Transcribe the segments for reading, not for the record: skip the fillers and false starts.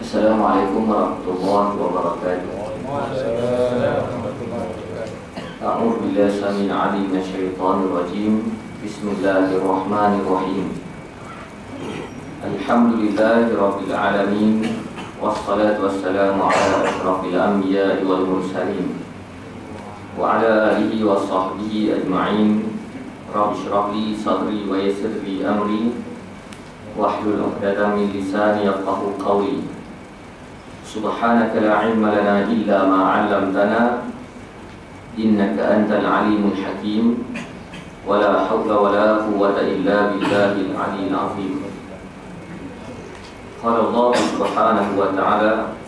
Assalamualaikum warahmatullahi wabarakatuh. A'udzu billahi samil alim minasyaitonir rajim. Bismillahirrahmanirrahim. Alhamdulillahi rabbil alamin. Wassalatu wassalamu ala asyrafil anbiya'i wal mursalin wa ala alihi wa sahbihi ajma'in. Rabbi shrah li sadri wa yassir li amri wahlul 'uqdatam min lisani yafqahu qawli. Subhanaka la ilma lana illa ma 'allamtana innaka antal alimul hakim. Wa la hawla wa la quwwata illa billahil 'aliyyil 'azim. Qala Allah subhanahu wa ta'ala: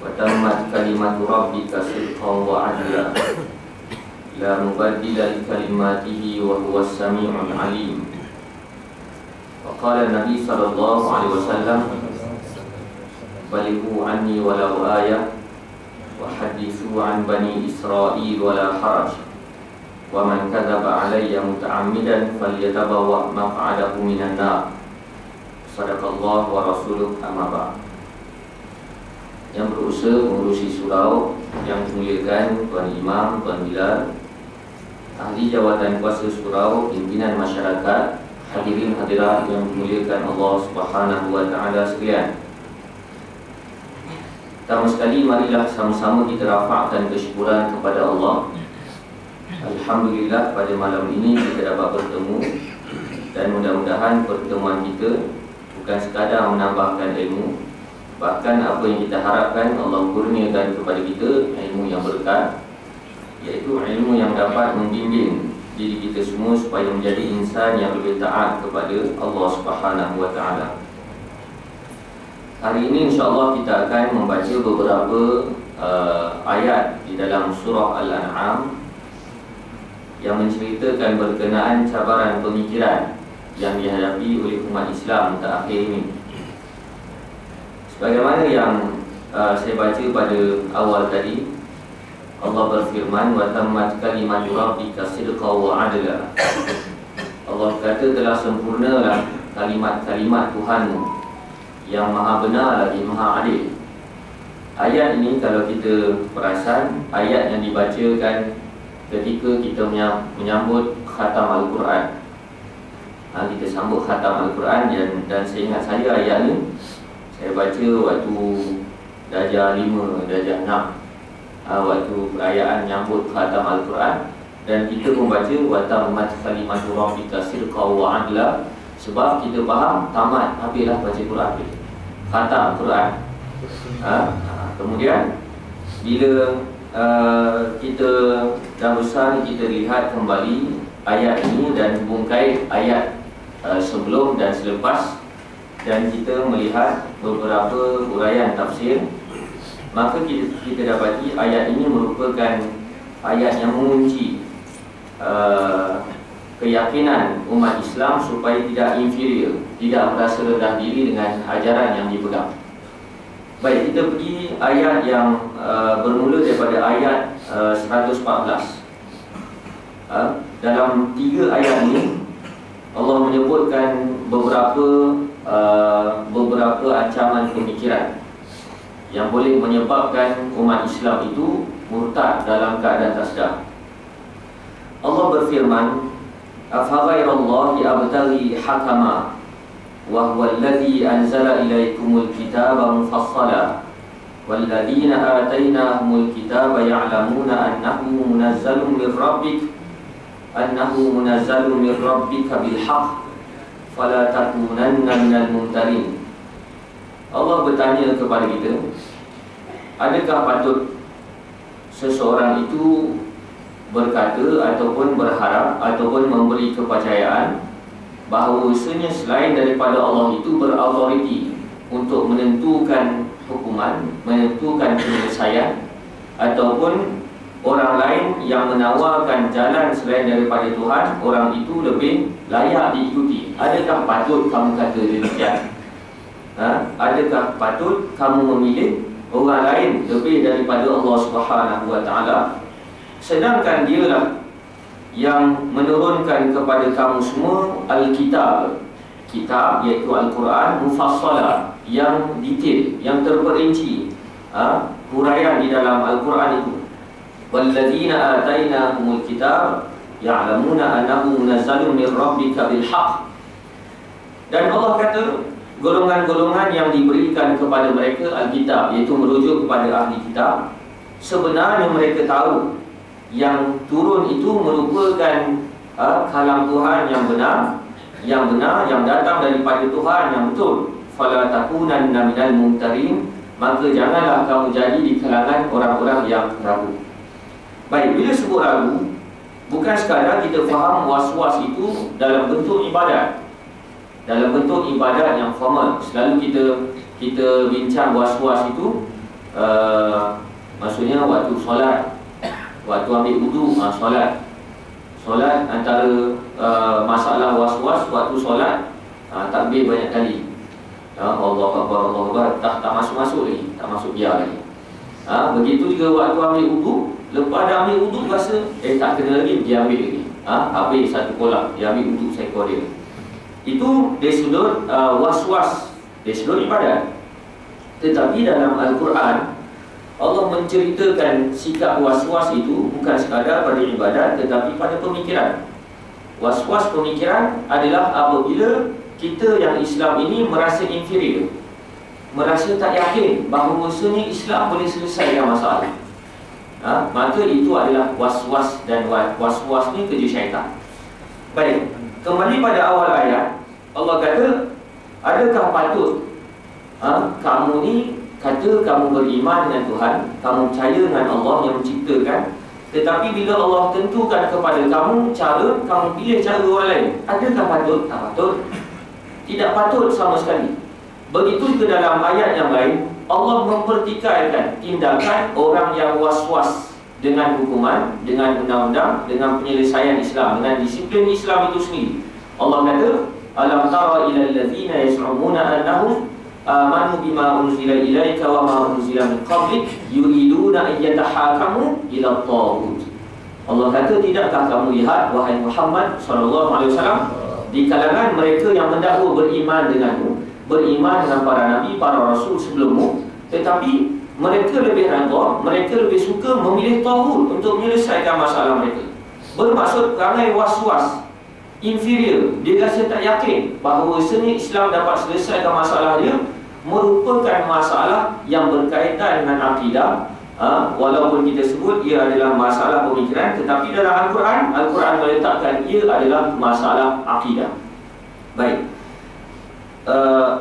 wa tammat kalimatu rabbika sidqan wa 'adla la mubaddila li kalimatihi wa huwas sami'ul 'alim. Wa qala Nabi sallallahu alaihi wasallam: balighu anni walau ayah wa hadithu an bani Israil wala haraj wa man kadzaba alayya muta'ammidan falyatabawwa maq'adahu minan nar. Sadaqallahu wa rasuluh, amma ba'd. Yang berusaha mengurusi surau yang dimuliakan Tuan Imam, Tuan Bilal, ahli jawatan kuasa surau, pimpinan masyarakat, hadirin hadirat yang dimuliakan Allah Subhanahu wa taala sekalian. Pertama sekali, marilah sama-sama kita rafa'kan kesyukuran kepada Allah. Alhamdulillah, pada malam ini kita dapat bertemu, dan mudah-mudahan pertemuan kita bukan sekadar menambahkan ilmu, bahkan apa yang kita harapkan Allah kurniakan kepada kita ilmu yang berkat, iaitu ilmu yang dapat membimbing diri kita semua supaya menjadi insan yang lebih taat kepada Allah Subhanahu wa taala. Hari ini insya-Allah kita akan membaca beberapa ayat di dalam surah Al-An'am yang menceritakan berkenaan cabaran pemikiran yang dihadapi oleh umat Islam terakhir ini. Sebagaimana yang saya baca pada awal tadi, Allah berfirman: wa tammat kalimatu rabbika sidqan wa 'adla. Allah kata telah sempurnalah kalimat-kalimat Tuhanmu yang maha benar lagi maha adil. Ayat ini kalau kita perasan, ayat yang dibacakan ketika kita menyambut khatam Al-Quran. Kita sambut khatam Al-Quran, dan saya ingat saya ayat ni saya baca waktu darjah 5, darjah 6, waktu perayaan nyambut khatam Al-Quran. Dan kita membaca wa tammat kalimatu rabbika sidqan wa 'adla, sebab kita faham tamat, habislah baca Quran, khatam Quran. Kemudian bila kita dah besar, kita lihat kembali ayat ini dan hubungkan ayat sebelum dan selepas, dan kita melihat beberapa uraian tafsir, maka kita dapati ayat ini merupakan ayat yang mengunci keyakinan umat Islam supaya tidak inferior, tidak merasa rendah diri dengan ajaran yang dipegang. Baik, kita pergi ayat yang bermula daripada ayat 114. Dalam 3 ayat ini Allah menyebutkan beberapa ancaman pemikiran yang boleh menyebabkan umat Islam itu murtad dalam keadaan tak sedar. Allah berfirman: afaghairallahi abtaghi hakama wa huwa alladhi anzala ilaykumul kitaba mufassala walladzina atainahumul kitaba ya'lamuna annahu munazzalun min rabbika bil haqq fala takunanna minal mumtarin. Allah bertanya kepada kita, adakah patut seseorang itu berkata ataupun berharap ataupun memberi kepercayaan bahawasanya selain daripada Allah itu berautoriti untuk menentukan hukuman, menentukan penyelesaian, ataupun orang lain yang menawarkan jalan selain daripada Tuhan, orang itu lebih layak diikuti? Adakah patut kamu kata demikian? Adakah patut kamu memilih orang lain lebih daripada Allah Subhanahu wa taala, sedangkan dialah yang menurunkan kepada kamu semua Alkitab, kitab iaitu Al-Quran mufassala, yang detail, yang terperinci, huraian di dalam Al-Quran itu. Walladzina atainahumul kitab ya'lamuna annahu munazzalun min rabbika bil haqq. Dan Allah kata golongan-golongan yang diberikan kepada mereka Alkitab, iaitu merujuk kepada ahli kitab, sebenarnya mereka tahu yang turun itu merupakan kalam Tuhan yang benar, yang datang daripada Tuhan yang betul. Fala takunanna minal mumtarin, maka janganlah kamu jadi di kalangan orang-orang yang ragu. Baik, bila sebut ragu, bukan sekadar kita faham was-was itu dalam bentuk ibadat, dalam bentuk ibadat yang formal. Selalu kita bincang was-was itu maksudnya waktu solat, waktu ambil wudu, solat antara masalah was-was waktu solat, takbir banyak kali, Allahu Akbar, Allahu Akbar, tak masuk-masuk lagi, tak masuk biar lagi. Begitu juga waktu ambil wudu, lepas dah ambil wudu rasa tak kena lagi, dia ambil lagi, habis satu kolak, dia ambil wudu seekor dia. Itu dari sudut was-was, dari sudut ibadat. Tetapi dalam Al-Quran, Allah menceritakan sikap was-was itu bukan sekadar pada ibadat, tetapi pada pemikiran. Was-was pemikiran adalah apabila kita yang Islam ini merasa inferior, merasa tak yakin bahawa bahawasanya Islam boleh selesaikan masalah, maka itu adalah was-was, dan was-was ni kerja syaitan. Baik, kembali pada awal ayat, Allah kata, adakah patut kamu ni kata kamu beriman dengan Tuhan, kamu percaya dengan Allah yang menciptakan, tetapi bila Allah tentukan kepada kamu cara, kamu pilih cara orang lain. Adakah patut? Tak patut. Tidak patut sama sekali. Begitu juga dalam ayat yang lain, Allah mempertikaikan tindakan orang yang was-was dengan hukuman, dengan undang-undang, dengan penyelesaian Islam, dengan disiplin Islam itu sendiri. Allah kata, alam tara ila allazina yas'umuna annahum amanu bima unzila ilaika wa ma unzila min qablik yuriduna an yatahakamu ila at-taghut. Allah kata, tidakkah kamu lihat wahai Muhammad sallallahu alaihi wasallam, di kalangan mereka yang mendakwa beriman denganmu, beriman dengan para nabi, para rasul sebelummu, tetapi mereka lebih redha, mereka lebih suka memilih taghut untuk menyelesaikan masalah mereka. Bermaksud perangai was-was, inferior. Dia rasa tak yakin bahawa bahawasanya Islam dapat selesaikan masalah dia, merupakan masalah yang berkaitan dengan akidah. Walaupun kita sebut ia adalah masalah pemikiran, tetapi dalam Al-Quran meletakkan ia adalah masalah akidah. Baik.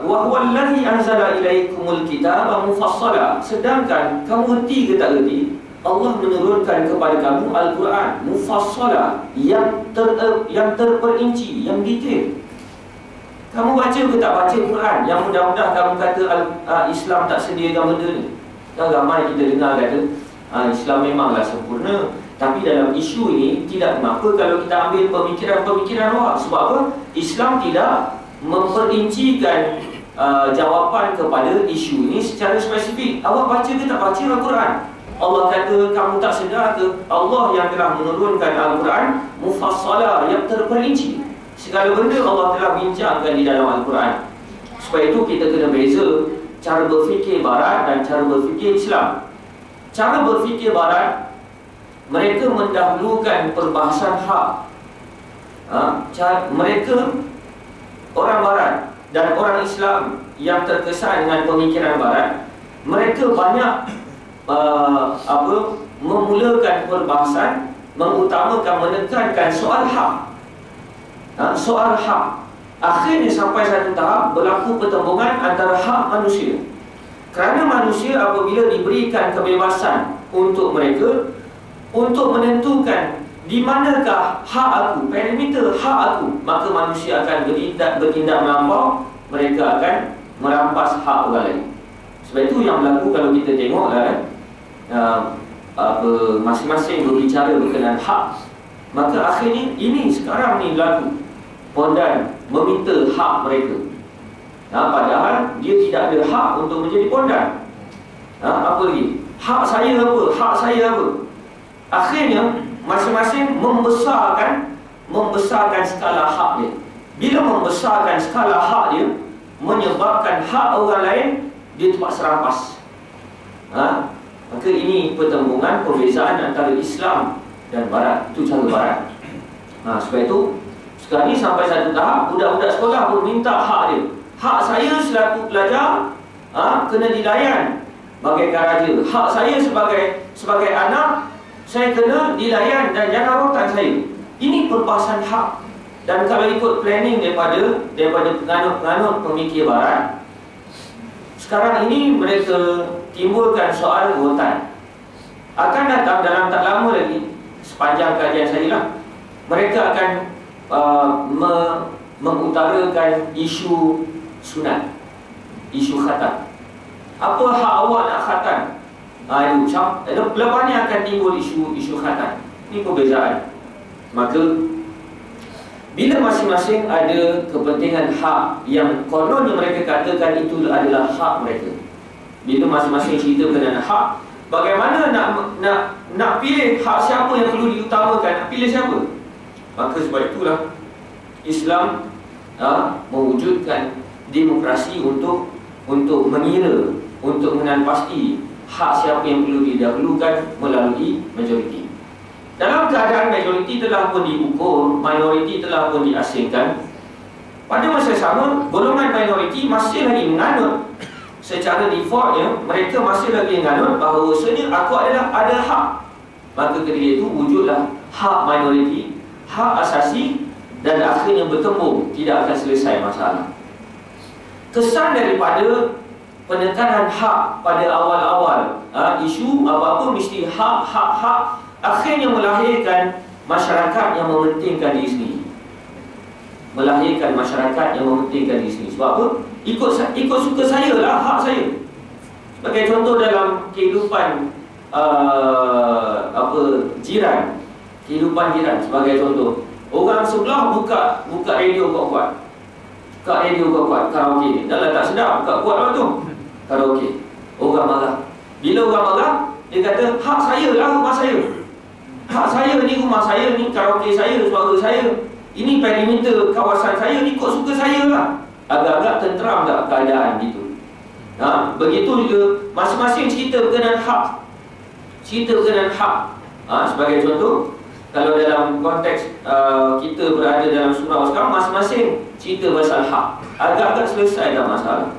Wa huwa allazi anzala ilaikumul kitaba mufassala. Sedangkan kamu erti ke tak erti, Allah menurunkan kepada kamu Al-Quran mufassala, yang terperinci, yang detail. Kamu baca ke tak baca Quran? Yang mudah-mudah kamu kata Islam tak sediakan benda ni. Kan ramai kita dengar kata Islam memanglah sempurna, tapi dalam isu ini tidak mengapa kalau kita ambil pemikiran-pemikiran luar. Sebab apa? Islam tidak memperincikan jawapan kepada isu ini secara spesifik. Awak baca ke tak baca Al-Quran? Allah kata, kamu tak sedar ke Allah yang telah menurunkan Al-Quran mufassala, yang terperinci. Segala benda Allah telah bincangkan di dalam Al-Quran. Sebab itu kita kena beza cara berfikir Barat dan cara berfikir Islam. Cara berfikir Barat, mereka mendahulukan perbahasan hak. Mereka, orang Barat dan orang Islam yang terkesan dengan pemikiran Barat, mereka banyak memulakan perbahasan, mengutamakan, menekankan soal hak. Soal hak. Akhirnya sampai satu tahap berlaku pertembungan antara hak manusia. Kerana manusia apabila diberikan kebebasan untuk mereka untuk menentukan di manakah hak aku, perimeter hak aku, maka manusia akan bertindak melampau, mereka akan merampas hak orang lain. Sebab itu yang berlaku kalau kita tengok masing-masing berbicara berkenaan hak, maka akhirnya ini sekarang ni berlaku. Pondan meminta hak mereka, padahal dia tidak ada hak untuk menjadi pondan. Apa lagi? Hak saya apa? Hak saya apa? Akhirnya masing-masing membesarkan skala hak dia. bila membesarkan skala hak dia, menyebabkan hak orang lain dia terpaksa rampas. Maka ini pertembungan perbezaan antara Islam dan Barat. Itu cara Barat. Sebab itu sekarang ni sampai satu tahap budak-budak sekolah pun minta hak dia. Hak saya selaku pelajar kena dilayan bagaikan raja. Hak saya sebagai anak, saya kena dilayan dan jangan rawatan saya. Ini perbahasan hak. Dan kalau ikut planning daripada penganut-penganut pemikir Barat, sekarang ini mereka timbulkan soal rotan. Akan datang dalam tak lama lagi, sepanjang kajian saya lah, mereka akan mengutarakan isu sunat, isu khatam. Apa hak awak nak khatam? Lepas ni akan timbul isu khatam. Ini perbezaan. Maka bila masing-masing ada kepentingan hak yang kononnya mereka katakan itu adalah hak mereka, bila masing-masing cerita berkenaan hak, bagaimana nak pilih hak siapa yang perlu diutamakan, nak pilih siapa? Maka sebab itulah Islam mewujudkan demokrasi untuk mengira, untuk mengenal pasti hak siapa yang perlu didahulukan melalui majoriti. Dalam keadaan majoriti telah pun diukur, minoriti telah pun diasingkan, pada masa sama golongan minoriti masih lagi menganut secara defaultnya, mereka masih lagi menganut bahawasanya aku adalah ada hak. Maka ketika itu wujudlah hak minoriti, hak asasi, dan akhirnya bertembung, tidak akan selesai masalah. Kesan daripada penekanan hak pada awal-awal isu apa-apa mesti hak, akhirnya melahirkan masyarakat yang mementingkan diri sendiri. Melahirkan masyarakat yang mementingkan diri sendiri. Sebab apa? Ikut suka saya lah, hak saya. Sebagai contoh dalam kehidupan jiran, kehidupan jiran sebagai contoh. Orang sebelah buka radio kuat-kuat. Buka radio kuat-kuat, karaoke. Dah lah tak sedap, buka kuat lah tu. Karaoke. Orang marah. Bila orang marah, dia kata, hak saya lah rumah saya. Hak saya ni rumah saya ni, karaoke saya, suara saya. Ini perimeter kawasan saya ni, ikut suka saya lah. Agak-agak tenteram tak keadaan gitu. Begitu juga masing-masing cerita berkenaan hak. Cerita berkenaan hak. Sebagai contoh, kalau dalam konteks kita berada dalam surau sekarang, masing-masing cerita pasal hak. Agak-agak selesai dah masalah.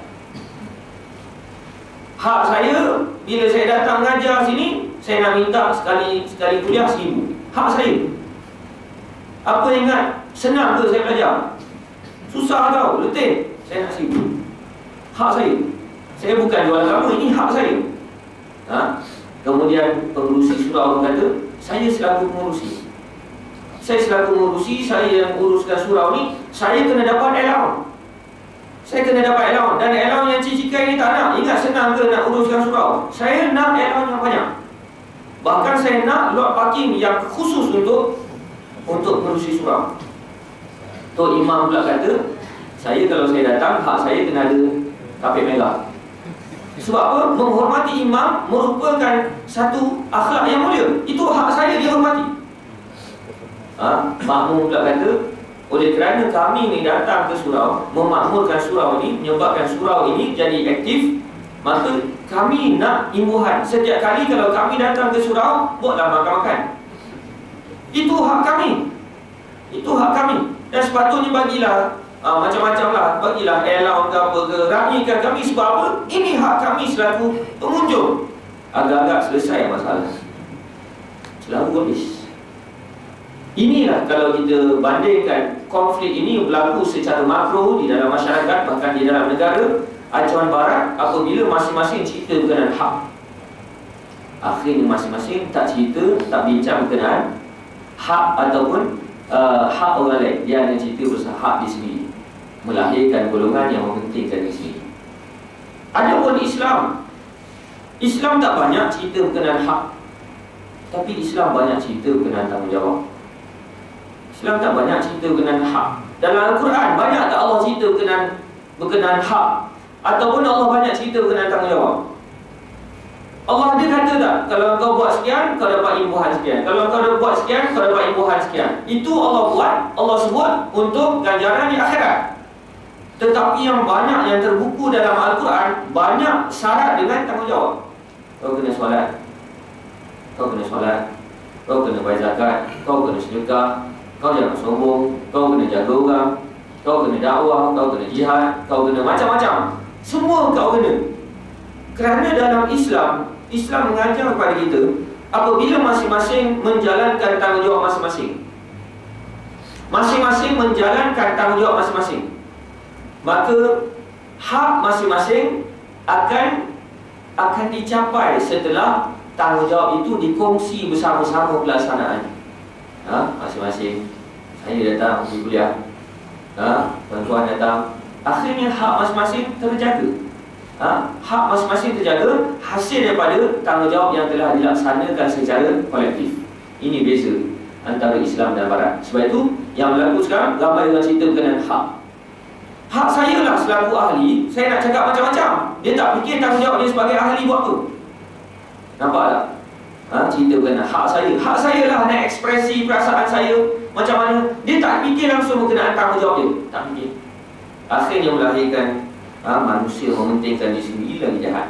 Hak saya, bila saya datang mengajar sini, saya nak minta sekali kuliah 1,000. Hak saya. Apa ingat? Senang ke saya belajar? Susah tau, letih. Saya nak 1,000. Hak saya. Saya bukan jual agama, ini hak saya. Kemudian pengurusi surau kata, saya selaku pengurusi. Saya selaku pengurusi, saya yang uruskan surau ni, saya kena dapat allowance. Saya kena dapat allowance. Dan allowance yang cicikai ni tak nak. Ingat senang ke nak uruskan surau? Saya nak allowance yang banyak. Bahkan saya nak lot parking yang khusus untuk pengurusi surau. Tok Imam pula kata, saya kalau saya datang, hak saya kena ada kapet merah. Sebab apa? Menghormati imam merupakan satu akhlak yang mulia. Itu hak saya dihormati. Makmum pula kata, oleh kerana kami ni datang ke surau, memakmurkan surau ini, menyebabkan surau ini jadi aktif, maka kami nak imbuhan. Setiap kali kalau kami datang ke surau, buatlah makan-makan. Itu hak kami. Itu hak kami. Dan sepatutnya bagilah macam-macam lah, bagilah allowance ke apa ke, rapikan kami. Sebab apa? Ini hak kami selaku pengunjung. Agak-agak selesai masalah. Selalu habis. Inilah kalau kita bandingkan konflik ini berlaku secara makro di dalam masyarakat, bahkan di dalam negara acuan barat, apabila masing-masing cerita berkenaan hak. Akhirnya masing-masing tak cerita, tak bincang berkenaan hak ataupun hak orang lain. Dia hanya cerita pasal hak di sendiri, melahirkan golongan yang mementingkan di sini. Adapun Islam tak banyak cerita berkenaan hak, tapi Islam banyak cerita berkenaan tanggungjawab. Islam tak banyak cerita berkenaan hak. Dalam Al-Quran banyak tak Allah cerita berkenaan hak, ataupun Allah banyak cerita berkenaan tanggungjawab? Allah ada kata tak, kalau kau buat sekian, kau dapat imbuhan sekian. Kalau kau buat sekian, kau dapat imbuhan sekian. Itu Allah buat, Allah sebut untuk ganjaran di akhirat. Tetapi yang banyak yang terbuku dalam Al-Quran, banyak syarat dengan tanggungjawab. Kau kena solat, kau kena solat, kau kena bayar zakat, kau kena sedekah, kau jangan sombong, kau kena jaga orang, kau kena dakwah, kau kena jihad, kau kena macam-macam. Semua kau kena. Kerana dalam Islam mengajar kepada kita, apabila masing-masing menjalankan tanggungjawab masing-masing, masing-masing menjalankan tanggungjawab masing-masing, maka hak masing-masing akan dicapai setelah tanggungjawab itu dikongsi bersama-sama pelaksanaan. Masing-masing, saya datang pergi kuliah, tuan-tuan datang, akhirnya hak masing-masing terjaga. Hak masing-masing terjaga hasil daripada tanggungjawab yang telah dilaksanakan secara kolektif. Ini beza antara Islam dan Barat. Sebab itu yang berlaku sekarang ramai orang cerita berkenaan hak. Hak saya lah selaku ahli, saya nak cakap macam-macam. Dia tak fikir tanggungjawab dia sebagai ahli buat apa. Nampak tak? Cerita berkenaan hak saya. Hak saya lah nak ekspresi perasaan saya macam mana. Dia tak fikir langsung berkenaan tanggungjawab dia. Tak fikir. Akhirnya melahirkan manusia mementingkan diri sendiri lagi jahat.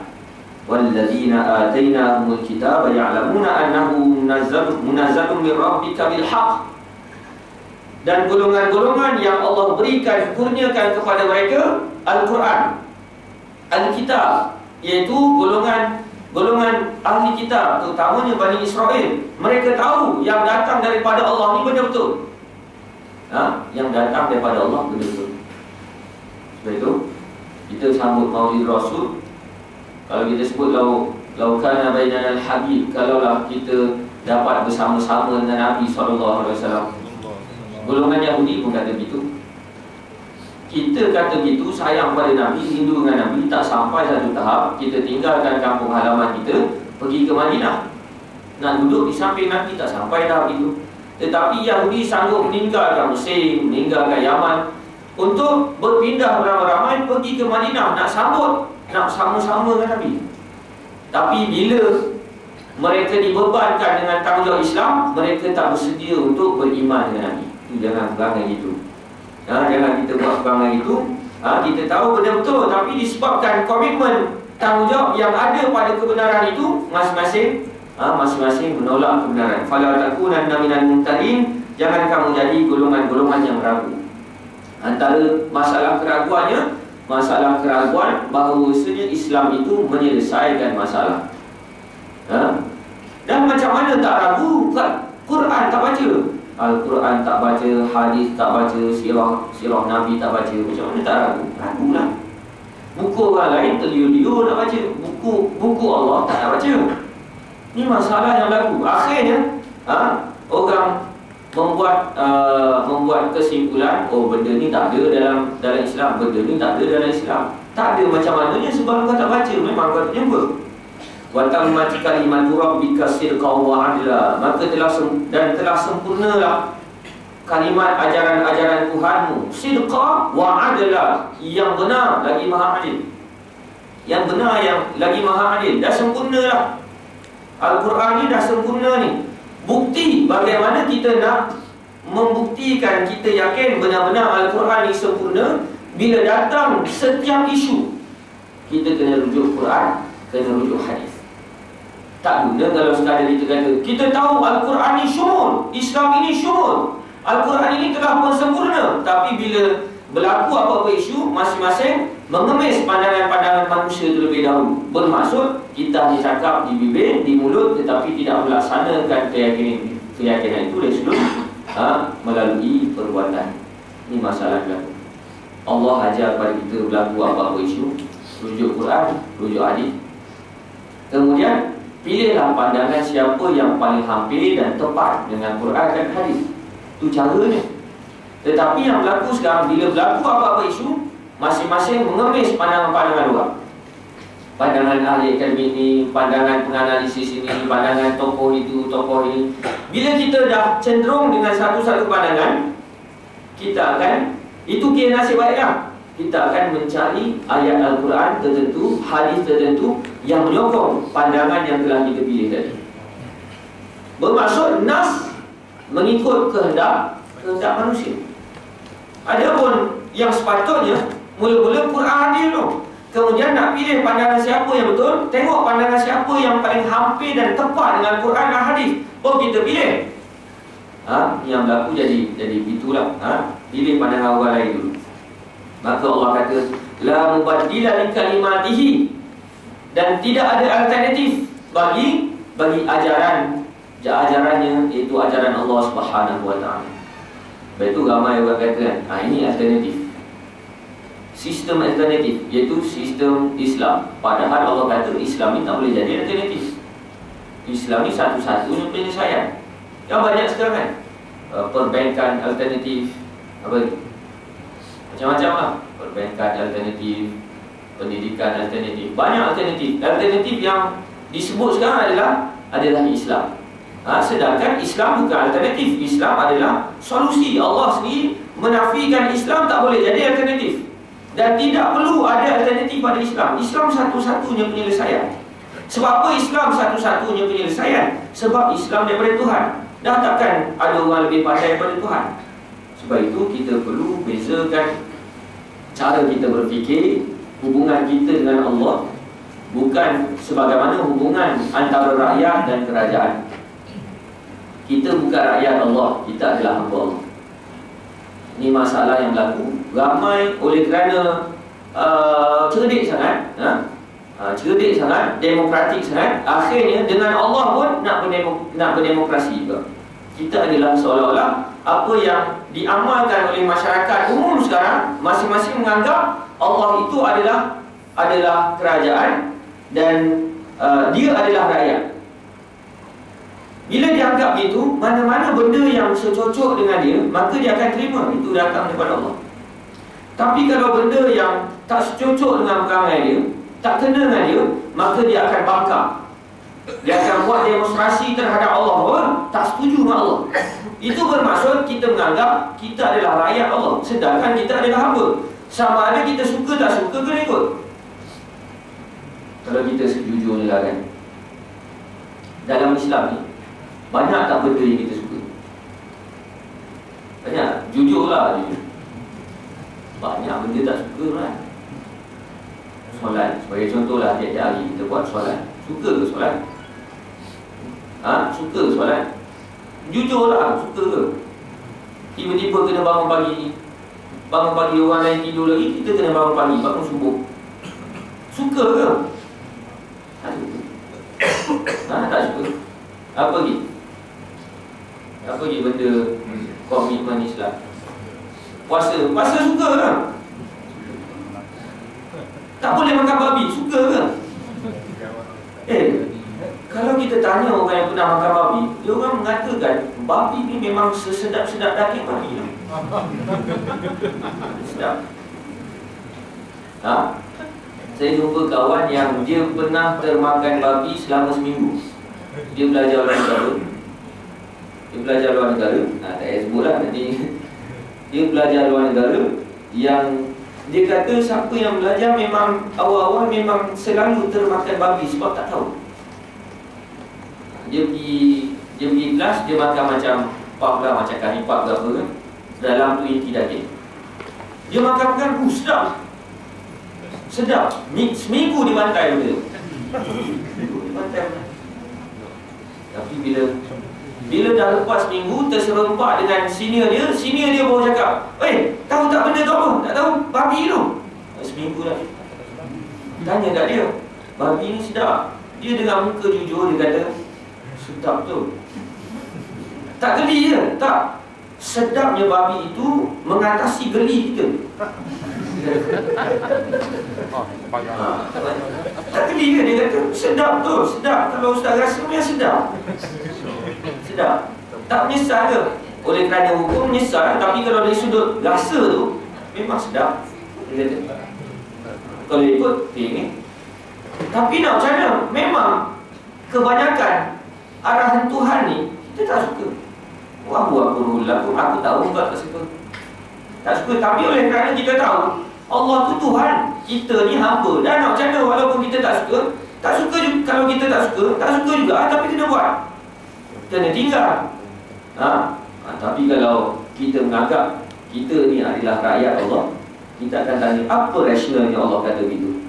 Walladzina atainahumul kitaba ya'lamuna annahu munazzalun min rabbika bil haqq. Dan golongan-golongan yang Allah berikan, kurniakan kepada mereka Al-Quran, Al-Kitab, iaitu golongan ahli kitab, terutamanya Bani Israel. Mereka tahu yang datang daripada Allah ni betul-betul. Yang datang daripada Allah betul-betul. Sebab itu kita sambut Maulid Rasul. Kalau kita sebut lau kana bainana al-habib, kalaulah kita dapat bersama-sama dengan Nabi SAW. Golongan Yahudi pun kata begitu. Kita kata begitu, sayang pada Nabi, rindu dengan Nabi. Tak sampai satu tahap kita tinggalkan kampung halaman kita, pergi ke Madinah, nak duduk di samping Nabi. Tak sampai tahap itu. Tetapi Yahudi sanggup meninggalkan Mesir, meninggalkan Yaman, untuk berpindah beramai-ramai pergi ke Madinah, nak sambut, nak sama-sama dengan Nabi. Tapi bila mereka dibebankan dengan tanggungjawab Islam, mereka tak bersedia untuk beriman dengan Nabi. Itu jangan perangai gitu. Jangan kita buat perangai itu. Kita tahu betul-betul, tapi disebabkan komitmen tanggungjawab yang ada pada kebenaran itu, masing-masing menolak kebenaran. Fala takunanna minal mumtarin, jangan kamu jadi golongan-golongan yang ragu. Antara masalah keraguannya, masalah keraguan bahawasanya Islam itu menyelesaikan masalah. Dan macam mana tak ragu? Quran tak baca, Al-Quran tak baca, hadis tak baca, sirah Nabi tak baca, macam mana tak ragu? Ragulah. Buku orang lain terliur-liur nak baca, buku Allah tak nak baca. Ini masalah yang berlaku. Akhirnya orang membuat kesimpulan, benda ni tak ada dalam Islam, benda ni tak ada dalam Islam. Tak ada macam mananya sebab kau tak baca, memang kau tak jumpa. Wa tammat kalimatu rabbika sidqan wa adla, maka telah sempurnalah kalimat ajaran-ajaran Tuhanmu, sidqa wa adla, yang benar lagi maha adil. Yang benar yang lagi maha adil, dah sempurnalah. Al-Quran ni dah sempurna ni. Bukti bagaimana kita nak membuktikan kita yakin benar-benar Al-Quran ni sempurna, bila datang setiap isu kita kena rujuk Quran, kena rujuk hadis. Tak guna kalau sekadar kita kata kita tahu Al-Quran ni syumul, Islam ini syumul, Al-Quran ini telah pun sempurna, tapi bila berlaku apa-apa isu, masing-masing mengemis pandangan-pandangan manusia terlebih dahulu. Bermaksud kita hanya cakap di bibir, di mulut, tetapi tidak melaksanakan keyakinan itu dari sudut melalui perbuatan. Ini masalah berlaku. Allah ajar kepada kita berlaku apa-apa isu, rujuk Quran, rujuk hadis. Kemudian pilihlah pandangan siapa yang paling hampir dan tepat dengan Quran dan hadis. Itu caranya. Tetapi yang berlaku sekarang, bila berlaku apa-apa isu, masing-masing mengemis pandangan-pandangan luar. Pandangan ahli akademik ni, pandangan penganalisis ini, pandangan tokoh itu, tokoh ini. Bila kita dah cenderung dengan satu-satu pandangan, kita akan, itu kira nasib baiklah, kita akan mencari ayat Al-Quran tertentu, hadis tertentu, yang menyokong pandangan yang telah kita pilih tadi. Bermaksud nas mengikut kehendak manusia. Adapun yang sepatutnya mula-mula Quran dia tu. Kemudian nak pilih pandangan siapa yang betul, tengok pandangan siapa yang paling hampir dan tepat dengan Quran dan hadis, baru kita pilih. Yang berlaku jadi itulah. Pilih pandangan orang lain dulu. Maka Allah kata la mubaddila li kalimatihi, dan tidak ada alternatif bagi ajarannya, iaitu ajaran Allah Subhanahu wa taala. Lepas itu ramai orang kata ini alternatif. Sistem alternatif, iaitu sistem Islam. Padahal Allah kata Islam ni tak boleh jadi alternatif. Islam ni satu-satunya penyelesaian. Yang banyak sekarang kan, perbankan alternatif, macam-macam lah. Perbankan alternatif, pendidikan alternatif, banyak alternatif. Alternatif yang disebut sekarang adalah Islam. Sedangkan Islam bukan alternatif. Islam adalah solusi. Allah sendiri menafikan Islam tak boleh jadi alternatif. Dan tidak perlu ada alternatif pada Islam. Islam satu-satunya penyelesaian. Sebab apa Islam satu-satunya penyelesaian? Sebab Islam daripada Tuhan. Dah takkan ada orang lebih pandai daripada Tuhan. Sebab itu kita perlu bezakan cara kita berfikir, hubungan kita dengan Allah, bukan sebagaimana hubungan antara rakyat dan kerajaan. Kita bukan rakyat Allah, kita adalah hamba Allah. Ini masalah yang berlaku. Ramai oleh kerana cerdik sangat, cerdik sangat, demokratik sangat, akhirnya dengan Allah pun nak berdemokrasi juga. Kita adalah seolah-olah apa yang diamalkan oleh masyarakat umum sekarang, masing-masing menganggap Allah itu adalah kerajaan dan dia adalah rakyat. Bila dia anggap itu, mana-mana benda yang secocok dengan dia, maka dia akan terima. Itu datang daripada Allah. Tapi kalau benda yang tak secocok dengan perangai dia, tak kena dengan dia, maka dia akan bangkang. Dia akan buat demonstrasi terhadap Allah, tak setuju dengan Allah. Itu bermaksud kita menganggap kita adalah rakyat Allah, sedangkan kita adalah hamba. Sama ada kita suka tak suka, kena ikut. Kalau kita sejujurnya lah kan, dalam Islam ni banyak tak benda yang kita suka? Banyak, jujurlah, jujur. Banyak benda tak suka kan. Solat, sebagai contohlah, tiap-tiap hari kita buat solat. Suka ke solat? Suka ke solat? Jujurlah, suka ke? Tiba-tiba kena bangun pagi orang lain tidur lagi, kita kena bangun pagi, bangun subuh. Suka ke? Tak suka. Tak suka. Apa lagi? Apa lagi benda komitmen Islam? Puasa suka ke? Tak boleh makan babi, suka ke? Kalau kita tanya orang yang pernah makan babi, dia orang mengatakan babi ni memang sesedap-sedap daging babi. Sedap. Saya jumpa kawan yang dia pernah termakan babi selama seminggu. Dia belajar luar negara. Tak payah sebut lah nanti. Dia belajar luar negara, yang dia kata siapa yang belajar memang awal-awal memang selalu termakan babi sebab tak tahu. Dia pergi kelas, dia makan macam pap lah, macam kari pap ke apa kan. Dalam tu inti daging. Dia makan, sedap. Seminggu di bantai benda. Tapi bila dah lepas seminggu, terserempak dengan senior dia baru cakap, tahu tak benda tu apa? Tak tahu, babi tu. Seminggu dah. Tanya kat dia, babi ni sedap. Dia dengan muka jujur, dia kata, sedap tu. Tak geli je, tak. Sedapnya babi itu mengatasi geli kita. Tak geli ke? Dia kata, sedap tu, sedap. Kalau Ustaz rasa punya sedap. Sedap. Tak menyesal ke? Oleh kerana hukum menyesal, tapi kalau dari sudut rasa tu memang sedap. Dia kata, kalau ikut ni. Tapi nak macam mana? Memang kebanyakan arahan Tuhan ni kita tak suka. Aku tahu tak suka. Tak suka, tapi oleh kerana kita tahu Allah tu Tuhan, kita ni hamba. Dan nak macam mana walaupun kita tak suka tak suka juga, tapi kena buat, kena tinggal. Tapi kalau kita menganggap kita ni adalah rakyat Allah, kita akan tanya, apa rasionalnya Allah kata begitu?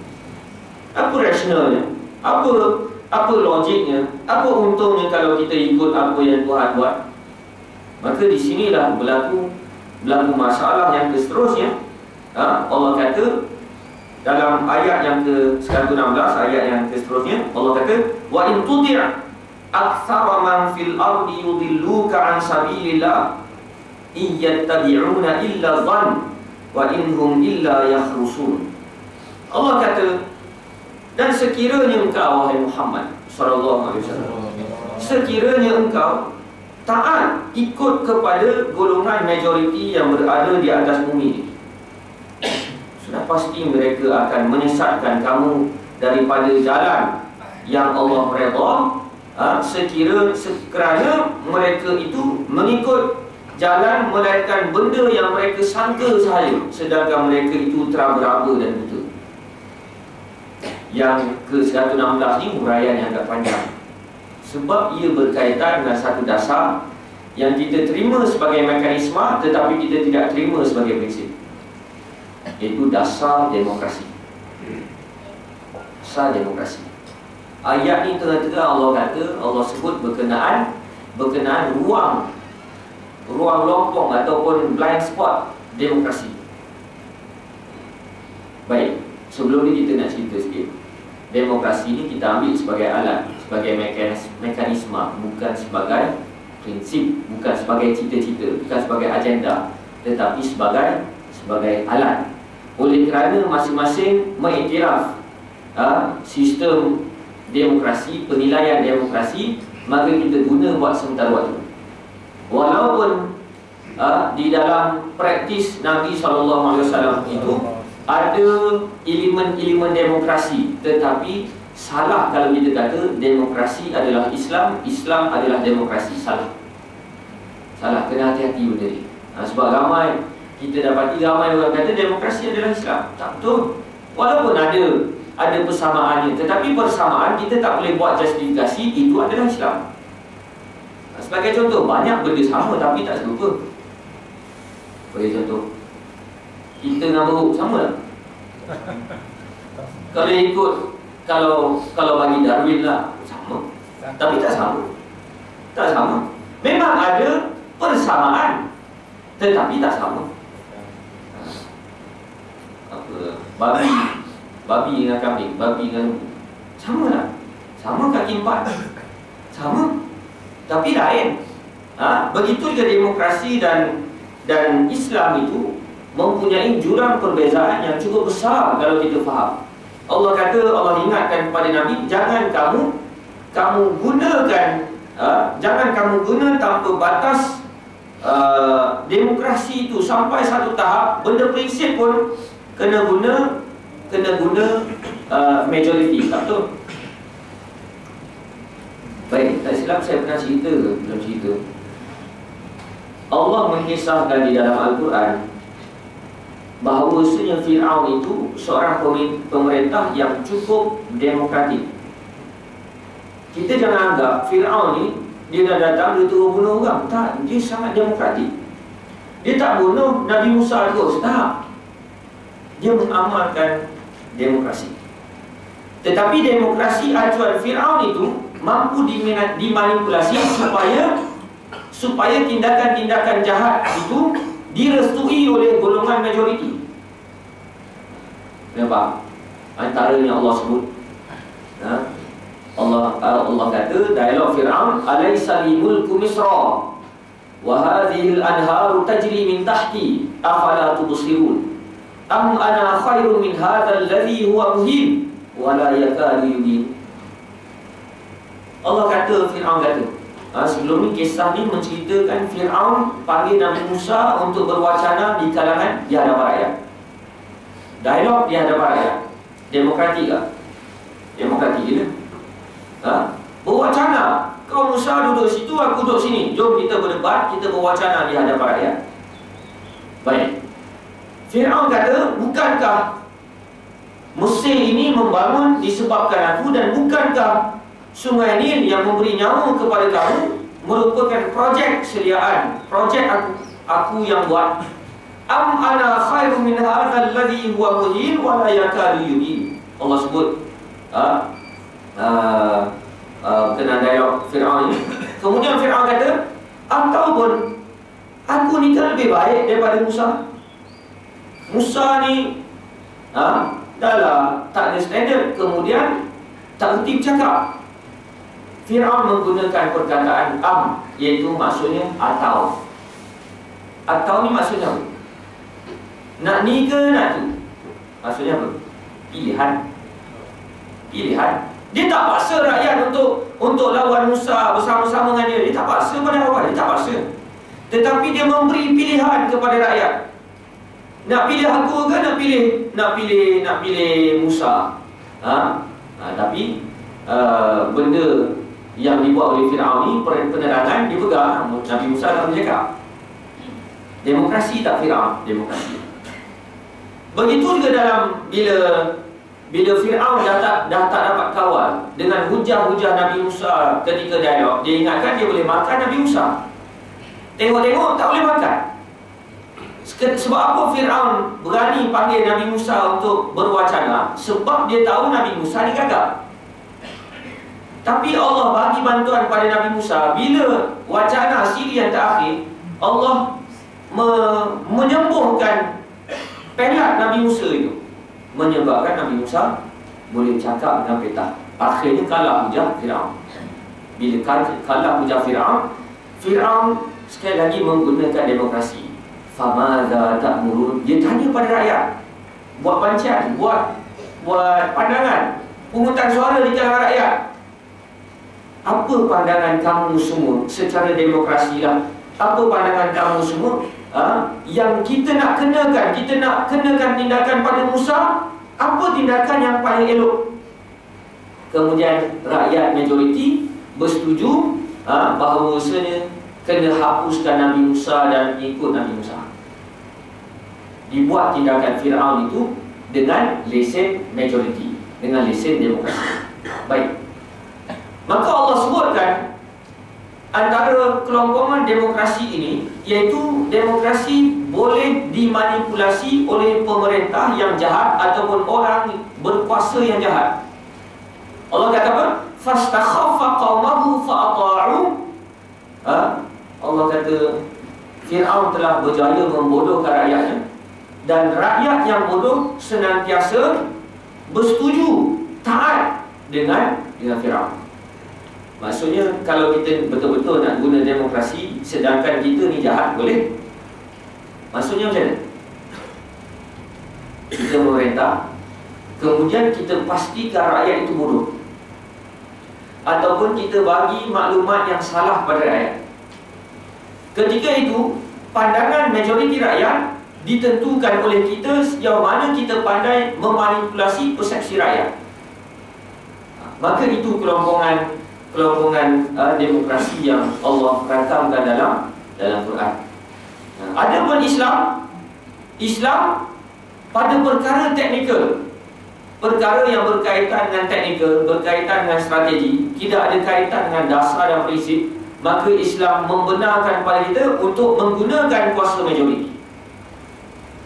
Apa rasionalnya? Apa logiknya? Apa untungnya kalau kita ikut apa yang Tuhan buat? Maka di sinilah berlaku masalah yang seterusnya. Allah kata dalam ayat yang ke-116, ayat yang seterusnya, Allah kata, wa in tuti' aktsara man fil ardi yudilluka an sabilillah iyattabi'una illa dhann wa inhum illa yakhrusun. Allah kata, dan sekiranya engkau, wahai Muhammad sallallahu alaihi wasallam, sekiranya engkau taat ikut kepada golongan majoriti yang berada di atas bumi ini, sudah pasti mereka akan menyesatkan kamu daripada jalan yang Allah redha, kerana mereka itu mengikut jalan melainkan benda yang mereka sangka sahaja, sedangkan mereka itu teraba-raba dan buta. Yang ke-116 ni huraian yang agak panjang, sebab ia berkaitan dengan satu dasar yang kita terima sebagai mekanisme tetapi kita tidak terima sebagai prinsip, iaitu dasar demokrasi. Dasar demokrasi. Ayat ni terang-terang Allah kata, Allah sebut berkenaan ruang lompong ataupun blind spot demokrasi. Baik, sebelum ni kita nak cerita sikit. Demokrasi ni kita ambil sebagai alat, sebagai mekanisme, bukan sebagai prinsip, bukan sebagai cita-cita, bukan sebagai agenda, tetapi sebagai alat. Oleh kerana masing-masing mengiktiraf sistem demokrasi, penilaian demokrasi, maka kita guna buat sementara waktu. Walaupun di dalam praktis Nabi SAW itu ada elemen-elemen demokrasi, tetapi salah kalau kita kata demokrasi adalah Islam, Islam adalah demokrasi. Salah, kena hati-hati benda ni. Sebab kita dapati ramai orang kata demokrasi adalah Islam. Tak betul. Walaupun ada persamaannya, tetapi persamaan kita tak boleh buat justifikasi itu adalah Islam. Sebagai contoh, banyak benda sama tapi tak serupa. Sebagai contoh, kita dengan beruk sama tak? Kalau bagi Darwin lah, sama. Tapi tak sama. Memang ada persamaan, tetapi tak sama. Babi dengan kambing, babi dengan sama tak? Sama kaki empat, sama, tapi lain. Begitu juga demokrasi dan Islam itu mempunyai jurang perbezaan yang cukup besar kalau kita faham. Allah ingatkan kepada Nabi, jangan kamu gunakan, jangan kamu guna tanpa batas demokrasi itu sampai satu tahap benda prinsip pun kena guna majority. Tak betul. Baik, tak silap saya pernah cerita ke? Belum cerita. Allah mengisahkan di dalam Al-Quran bahawasanya Fir'aun itu seorang pemerintah yang cukup demokratik. Kita jangan anggap Fir'aun ni dia dah datang, dia terus bunuh orang. Tak, dia sangat demokratik. Dia tak bunuh Nabi Musa terus, tak. Dia mengamalkan demokrasi. Tetapi demokrasi acuan Fir'aun itu mampu dimanipulasi supaya tindakan-tindakan jahat itu direstui oleh golongan majoriti. Nampak? Antaranya Allah sebut, Allah kata dialog Fir'aun, alaysa li mulku Misra wa hadhihi al-anharu tajri min tahti afala tubsirun am ana khairun min hadzal ladzi huwa muhin wa la yakadu yubin. Allah kata, Fir'aun kata, sebelum ni kisah ni menceritakan Fir'aun panggil Nabi Musa untuk berwacana di hadapan rakyat. Dialog di hadapan rakyat. Demokratik tak? Demokratik je lah. Berwacana, kau Musa duduk situ, aku duduk sini, jom kita berdebat, kita berwacana di hadapan rakyat. Baik, Fir'aun kata, bukankah Mesir ini membangun disebabkan aku, dan bukankah Sungai Nil yang memberi nyawa kepada kamu merupakan projek sediaan, projek aku yang buat. Am ana khairu min hadzal ladzi huwa muhin wa la yakadu yubin. Allah sebut kena dialog Fir'aun ini. Kemudian Fir'aun kata, ataupun aku ni kan lebih baik daripada Musa. Musa ni dah lah tak ada standard, kemudian tak berhenti bercakap. Fir'aun menggunakan perkataan am, iaitu maksudnya atau. Atau ni maksudnya apa? Nak ni ke nak tu? Maksudnya apa? Pilihan. Pilihan. Dia tak paksa rakyat untuk lawan Musa bersama-sama dengan dia. Dia tak paksa pada awal, dia tak paksa. Tetapi dia memberi pilihan kepada rakyat. Nak pilih aku ke nak pilih Musa? Tapi benda yang dibuat oleh Fir'aun ni, penerangan dipegang Nabi Musa tak boleh cakap. Demokrasi tak Fir'aun? Demokrasi. Begitu juga dalam bila Fir'aun dah tak dapat kawal dengan hujah-hujah Nabi Musa ketika dialog, dia ingatkan dia boleh makan Nabi Musa. Tengok-tengok tak boleh makan. Sebab apa Fir'aun berani panggil Nabi Musa untuk berwacana? Sebab dia tahu Nabi Musa ni gagal. Tapi Allah bagi bantuan pada Nabi Musa. Bila wacana siri yang terakhir, Allah menyembuhkan pelat Nabi Musa itu, menyebabkan Nabi Musa boleh cakap dengan peta. Akhirnya kalah hujah Fir'aun. Bila kalah hujah Fir'aun sekali lagi menggunakan demokrasi. Famadza ta'murun. Dia tanya pada rakyat, buat pancian, buat pandangan, pungutan suara di kalangan rakyat. Apa pandangan kamu semua secara demokrasi lah? Apa pandangan kamu semua yang kita nak kenakan tindakan pada Musa? Apa tindakan yang paling elok? Kemudian rakyat majoriti bersetuju bahawasanya kena hapuskan Nabi Musa dan ikut Nabi Musa. Dibuat tindakan Fir'aun itu dengan lesen majoriti, dengan lesen demokrasi. Baik. Maka Allah sebutkan antara kelompokan demokrasi ini, iaitu demokrasi boleh dimanipulasi oleh pemerintah yang jahat ataupun orang berkuasa yang jahat. Allah kata apa? Fastakhaffa qaumahu fa'ata'u. Allah kata Fir'aun telah berjaya membodohkan rakyatnya, dan rakyat yang bodoh senantiasa bersetuju taat dengan Fir'aun. Maksudnya kalau kita betul-betul nak guna demokrasi sedangkan kita ni jahat, boleh? Maksudnya macam mana? Kita memerintah, kemudian kita pastikan rakyat itu bodoh, ataupun kita bagi maklumat yang salah pada rakyat. Ketika itu pandangan majoriti rakyat ditentukan oleh kita sejauh mana kita pandai memanipulasi persepsi rakyat. Maka itu kelompokan demokrasi yang Allah rakamkan dalam Quran. Adapun Islam pada perkara teknikal, perkara yang berkaitan dengan teknikal, berkaitan dengan strategi, tidak ada kaitan dengan dasar dan prinsip, maka Islam membenarkan pada kita untuk menggunakan kuasa majoriti.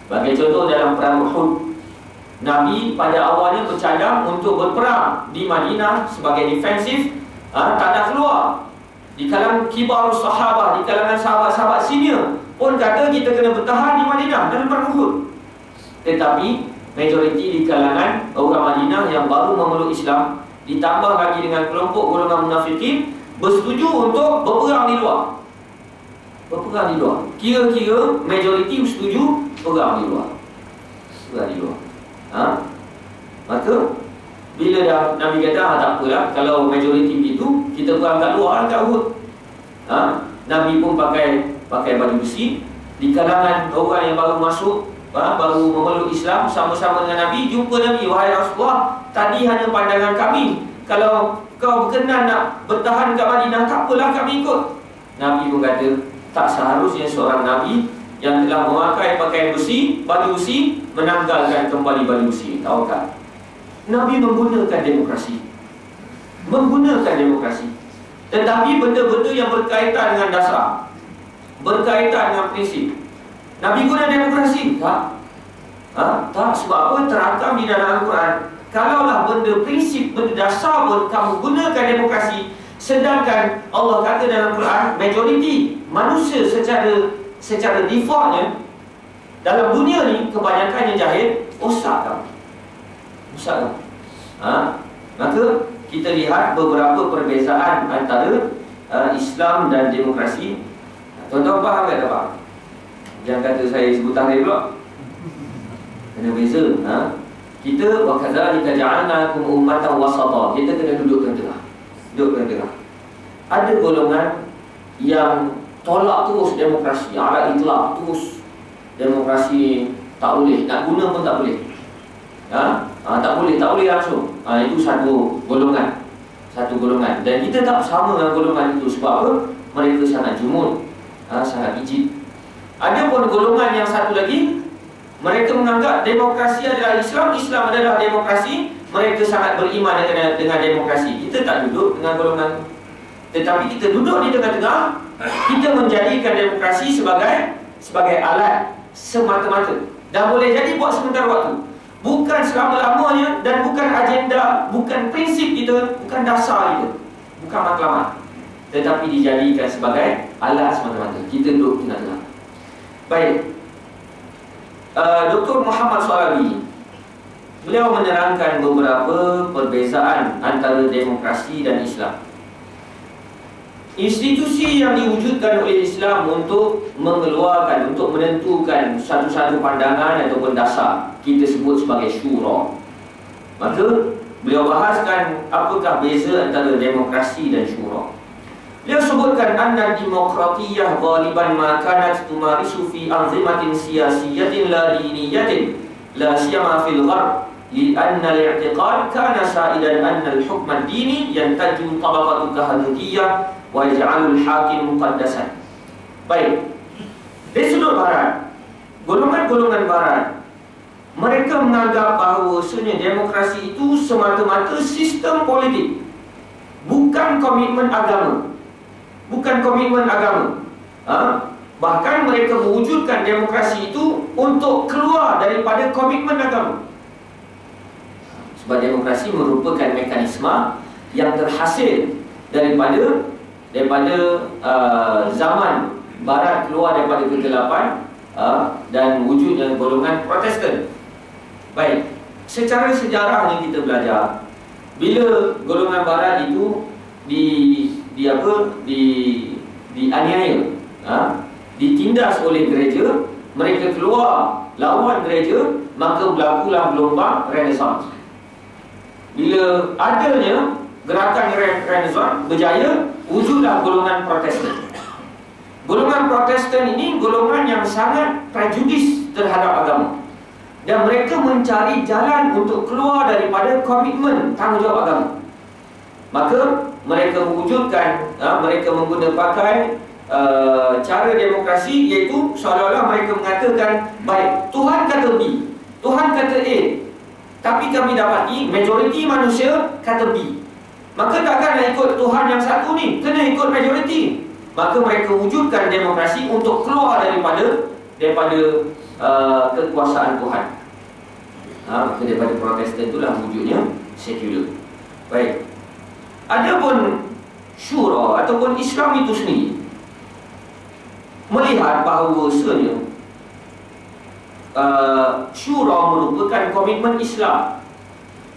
Bagi contoh dalam perang Uhud, Nabi pada awalnya bercadang untuk berperang di Madinah sebagai defensif. Tak nak keluar. Di kalangan kibar sahabah, di kalangan sahabat-sahabat senior pun kata kita kena bertahan di Madinah dalam perang Uhud. Tetapi majoriti di kalangan orang Madinah yang baru memeluk Islam, ditambah lagi dengan kelompok golongan munafikin, bersetuju untuk berperang di luar. Berperang di luar. Kira-kira majoriti bersetuju perang di luar. Perang di luar. Maka bila dah Nabi kata tak apalah, kalau majoriti begitu, kita perang kat luar kat Uhud. Nabi pun pakai baju besi. Di kalangan orang yang baru masuk, baru memeluk Islam sama-sama dengan Nabi, jumpa Nabi, wahai Rasulullah, tadi hanya pandangan kami, kalau kau berkenan nak bertahan kat Madinah, tak apalah kami ikut. Nabi pun kata, tak seharusnya seorang Nabi yang telah memakai pakaian besi, baju besi, menanggalkan kembali baju besi. Tahukah? Nabi menggunakan demokrasi, menggunakan demokrasi. Tetapi benda-benda yang berkaitan dengan dasar, berkaitan dengan prinsip, Nabi guna demokrasi? Tak. Tak. Sebab apa? Terakam di dalam Al-Quran. Kalaulah benda prinsip, benda dasar pun kamu gunakan demokrasi, sedangkan Allah kata dalam Al-Quran, majoriti manusia secara defaultnya dalam dunia ni kebanyakannya jahil, rosak kamu. Maka kita lihat beberapa perbezaan antara Islam dan demokrasi. Tuan-tuan faham tak tak faham? Jangan kata saya sebut tahlil pula. Kena beza. Kita wakadzalika ja'alnakum ummatan wasata. Kita kena duduk tengah-tengah. Ada golongan yang tolak terus demokrasi, ala itlaq terus demokrasi tak boleh, nak guna pun tak boleh. Tak boleh langsung. Itu satu golongan. Dan kita tak sama dengan golongan itu. Sebab apa? Mereka sangat jumud, sangat ijid. Ada pun golongan yang satu lagi, mereka menganggap demokrasi adalah Islam, Islam adalah demokrasi. Mereka sangat beriman dengan demokrasi. Kita tak duduk dengan golongan itu. Tetapi kita duduk di tengah-tengah. Kita menjadikan demokrasi sebagai alat semata-mata, dan boleh jadi buat sementara waktu, bukan selama-lamanya, dan bukan agenda, bukan prinsip kita, bukan dasar kita, bukan matlamat, tetapi dijadikan sebagai alat semata-mata. Kita duduk tengah-tengah. Baik, Dr. Muhammad Shalabi, beliau menerangkan beberapa perbezaan antara demokrasi dan Islam. Institusi yang diwujudkan oleh Islam untuk mengeluarkan, untuk menentukan satu-satu pandangan ataupun dasar, kita sebut sebagai syura. Maka beliau bahaskan apakah beza antara demokrasi dan syura. Beliau sebutkan anna demokratiyah ghaliban ma kanat tumarisu fi anzimatin siyasiyatin la diniyatin la siyama fil gharb li'anna al-i'tiqad kana sa'idan anna al-hukm ad-dini yantaju tabaqatu kahanutiyah wa yaj'alul hakim muqaddasan. Baik, dari sudut barat, golongan-golongan barat, mereka menganggap bahawasanya demokrasi itu semata-mata sistem politik, bukan komitmen agama. Bahkan mereka mewujudkan demokrasi itu untuk keluar daripada komitmen agama. Sebab demokrasi merupakan mekanisme yang terhasil daripada zaman Barat keluar daripada kegelapan dan wujudnya golongan Protestan. Baik, secara sejarahnya kita belajar, bila golongan Barat itu dianiaya, ditindas oleh gereja, mereka keluar lawan gereja, maka berlakulah gelombang Renaissance. Bila adanya gerakan Renaissance berjaya, wujudlah golongan Protestan. Golongan Protestan ini golongan yang sangat prejudis terhadap agama, dan mereka mencari jalan untuk keluar daripada komitmen tanggungjawab agama. Maka mereka mewujudkan, mereka menggunakan cara demokrasi, iaitu seolah-olah mereka mengatakan, baik, Tuhan kata B, Tuhan kata A, tapi kami dapati majoriti manusia kata B. Maka takkan nak ikut Tuhan yang satu ni, kena ikut majoriti. Maka mereka wujudkan demokrasi untuk keluar daripada kekuasaan Tuhan. Maka daripada Protestan itulah wujudnya sekular. Baik, adapun syura ataupun Islam itu sendiri melihat bahawasanya syura merupakan komitmen Islam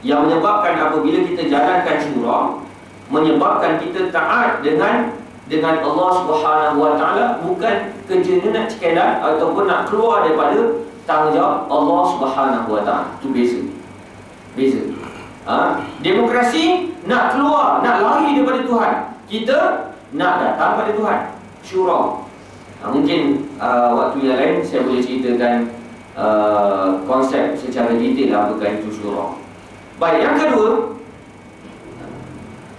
yang menyebabkan apabila kita jalankan syura, menyebabkan kita taat dengan Allah Subhanahu Wa Taala, bukan kerjanya nak cekadar ataupun nak keluar daripada tanggungjawab Allah Subhanahu Wa Taala. Itu beza. Demokrasi nak keluar, nak lari daripada Tuhan. Kita nak datang pada Tuhan. Syura. Mungkin waktu yang lain saya boleh ceritakan konsep secara detail apakah itu syura. Baik, yang kedua,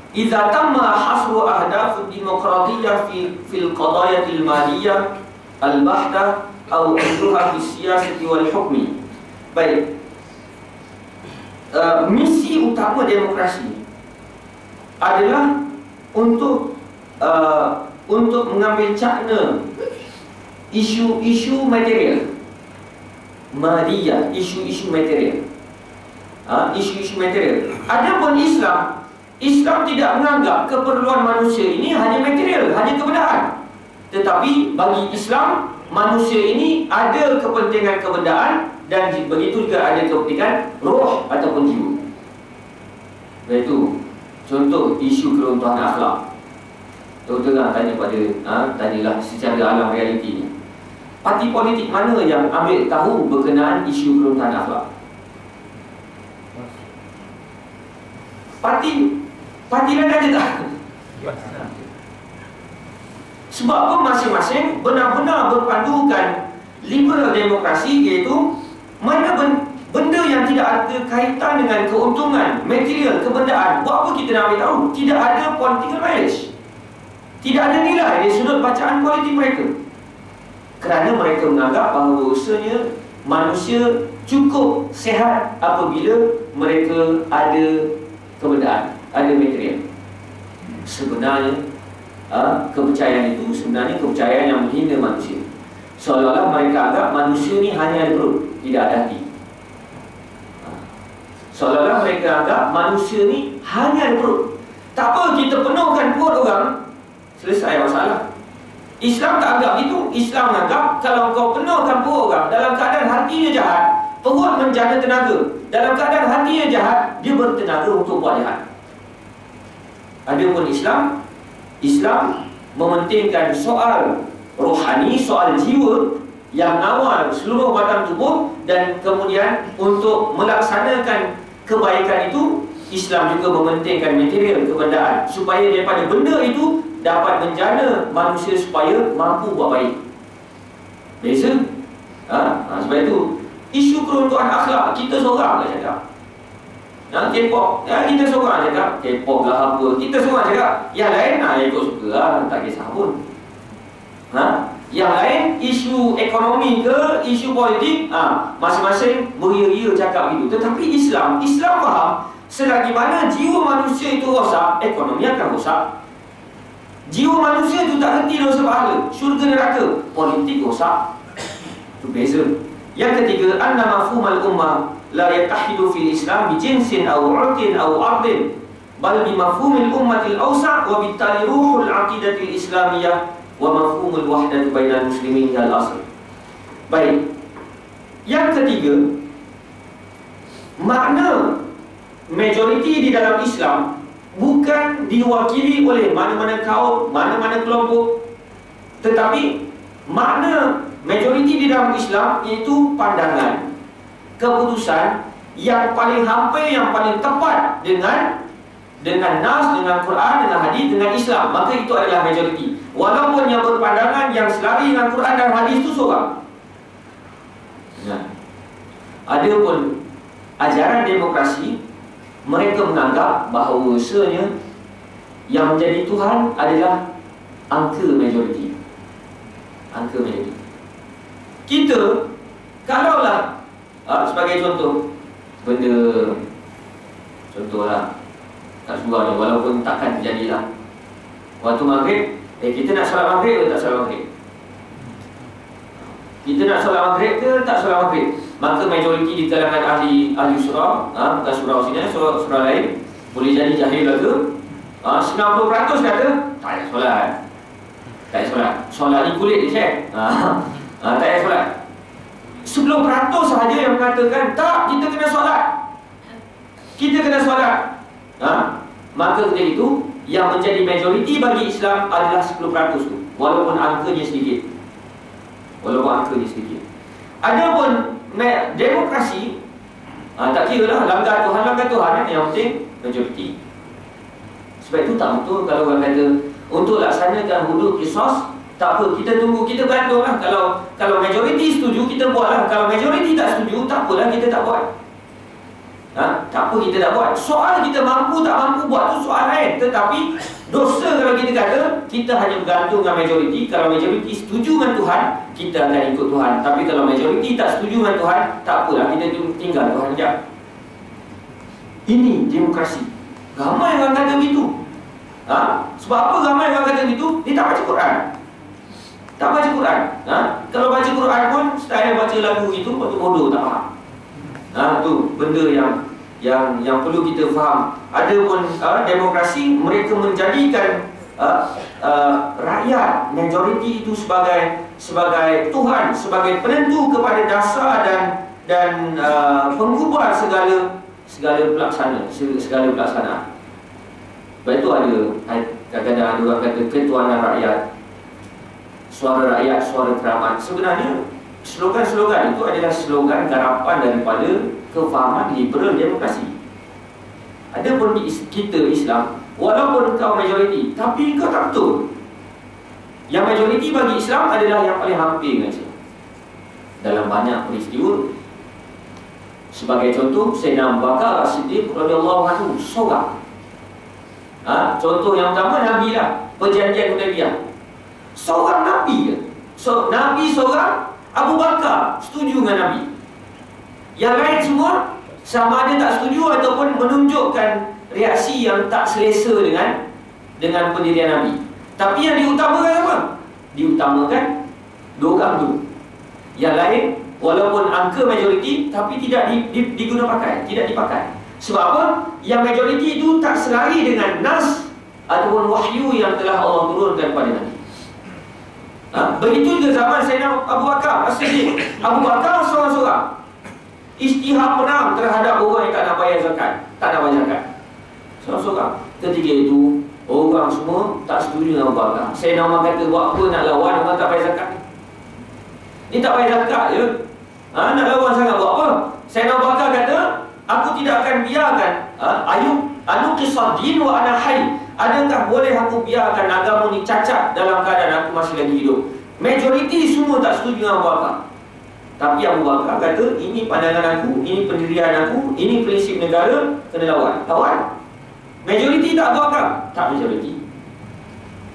idza tamma hasru ahdaf ad-demokratiyyah fil qadayatil maliyah al-bahtah atau illuha fi siyasati wal hukmi. Baik, misi utama demokrasi adalah untuk mengambil cakna isu-isu material, madiyah, isu-isu material, isu-isu material. Adapun Islam tidak menganggap keperluan manusia ini hanya material, hanya kebendaan. Tetapi bagi Islam, manusia ini ada kepentingan kebendaan dan begitu juga ada kepentingan roh ataupun jiwa. Iaitu contoh isu keruntuhan akhlak. Terang tanyalah secara alam realiti ni. Parti politik mana yang ambil tahu berkenaan isu keruntuhan akhlak? Parti lain ada tak? Sebab apa masing-masing benar-benar berpandukan liberal demokrasi, iaitu mana benda yang tidak ada kaitan dengan keuntungan material, kebendaan. Buat apa kita nak ambil tahu? Tidak ada political mileage, tidak ada nilai dari sudut bacaan politik mereka. Kerana mereka menganggap bahawa usahanya manusia cukup sehat apabila mereka ada kebendaan, ada material. Sebenarnya kepercayaan itu sebenarnya kepercayaan yang menghina manusia. Seolah-olah mereka anggap manusia ni hanya ada perut, tidak ada hati. Seolah-olah mereka anggap manusia ni hanya ada perut. Tak apa, kita penuhkan perut orang, selesai masalah. Islam tak anggap itu. Islam anggap kalau kau penuhkan perut orang dalam keadaan hatinya jahat, perut menjana tenaga. Dalam keadaan hatinya jahat, dia bertenaga untuk buat jahat. Adapun Islam mementingkan soal rohani, soal jiwa yang awal seluruh batang tubuh, dan kemudian untuk melaksanakan kebaikan itu Islam juga mementingkan material, kebendaan, supaya daripada benda itu dapat menjana manusia supaya mampu buat baik. Beza? Sebab itu isu keruntuhan akhlak kita seorang tak cakap. K-pop, kita seorang cakap K-pop lah apa, kita seorang cakap. Yang lain ikut suka lah, tak kisah pun. Yang lain isu ekonomi ke, isu politik, masing-masing beria-ria cakap itu. Tetapi Islam faham, selagi mana jiwa manusia itu rosak, ekonomi akan rosak. Jiwa manusia itu tak henti dosa pahala, syurga neraka, politik rosak. Itu beza. Yang ketiga, anna mafhumal ummah la yatahidu fil Islam bi jinsin aw 'urtin aw ardin, bal bi mafhumil ummatil awsa' wa bittali ruhul aqidatil islamiyah wa mafhumul wahdati bainal muslimin al asl. Baik. Yang ketiga, makna majoriti di dalam Islam bukan diwakili oleh mana-mana kaum, mana-mana kelompok, tetapi makna majoriti di dalam Islam iaitu pandangan, keputusan yang paling hampir, yang paling tepat dengan nas, dengan Quran, dengan hadis, dengan Islam. Maka itu adalah majoriti. Walaupun yang berpandangan yang selari dengan Quran dan hadis itu seorang. Adapun ajaran demokrasi, mereka menganggap bahawasanya yang menjadi Tuhan adalah angka majoriti. Angka majoriti. Kita, kalaulah sebagai contoh, benda contohlah kat surau ni, walaupun takkan terjadilah, waktu maghrib, kita nak solat maghrib ke tak solat maghrib? Kita nak solat maghrib ke tak solat maghrib? Maka majoriti di kalangan ahli surau, bukan surau sini, surau lain, boleh jadi jahil lah ke, 90% kata tak payah solat. Tak payah solat. Solat ni kulit je, tak payah solat. 10% sahaja yang mengatakan tak, kita kena solat, kita kena solat. Maka ketika itu yang menjadi majoriti bagi Islam adalah 10% tu, walaupun angkanya sedikit. Adapun demokrasi, tak kira lah langgar Tuhan, yang penting majoriti. Sebab itu tak betul kalau orang kata untuk laksanakan hudud qisas, tak apa, kita tunggu, kita bergantung lah. Kalau majoriti setuju, kita buat lah. Kalau majoriti tak setuju, tak apalah, kita tak buat. Tak apa, kita tak buat. Soal kita mampu tak mampu buat tu soal lain. Tetapi dosa kalau kita kata kita hanya bergantung dengan majoriti. Kalau majoriti setuju dengan Tuhan, kita akan ikut Tuhan. Tapi kalau majoriti tak setuju dengan Tuhan, tak apalah, kita tinggal Tuhan sekejap. Ini demokrasi. Ramai orang kata begitu. Sebab apa ramai orang kata gitu? Dia tak baca Quran. Tak baca Quran. Kalau baca Quran pun style baca lagu gitu, betul bodoh, tak faham. Tu benda yang perlu kita faham. Ada pun demokrasi, mereka menjadikan rakyat majoriti itu sebagai Tuhan, sebagai penentu kepada dasar dan pengubah segala pelaksanaan. Sebab itu ada kadang-kadang ada orang kata ketuanan rakyat, suara rakyat, suara keramat. Sebenarnya slogan-slogan itu adalah slogan garapan daripada kefahaman liberal demokrasi. Adapun kita Islam, walaupun kau majoriti, tapi kau tak betul. Yang majoriti bagi Islam adalah yang paling hampir dengan Islam dalam banyak peristiwa. Sebagai contoh, Sayyidina Abu Bakar As-Siddiq radhiyallahu anhu seorang. Contoh yang utama Nabi lah, perjanjian Hudaybiyah. Seorang Nabi je. Nabi seorang, Abu Bakar setuju dengan Nabi. Yang lain semua sama ada tak setuju ataupun menunjukkan reaksi yang tak selesa dengan pendirian Nabi. Tapi yang diutamakan apa? Diutamakan dua orang tu. Yang lain walaupun angka majoriti tapi tidak diguna pakai, tidak dipakai. Sebab apa? Yang majoriti itu tak selari dengan nas ataupun wahyu yang telah Allah turunkan kepada Nabi. Begitu juga zaman Sayyidina Abu Bakar As-Siddiq. Abu Bakar seorang-seorang istihad perang terhadap orang yang tak nak bayar zakat, tak nak bayar zakat. Seorang-seorang. Ketika itu orang semua tak setuju dengan Abu Bakar. Sayyidina Umar kata, buat apa nak lawan orang tak bayar zakat? Dia tak bayar zakat je. Nak lawan sangat buat apa? Sayyidina Abu Bakar kata, aku tidak akan biarkan anu qisad din wa ana hayy. Adakah boleh aku biarkan agama ni cacat dalam keadaan aku masih lagi hidup? Majoriti semua tak setuju dengan Abu Bakar. Tapi Abu Bakar kata, ini pandangan aku, ini pendirian aku, ini prinsip negara, kena lawan. Lawan. Majoriti tak Abu Bakar? Tak majoriti.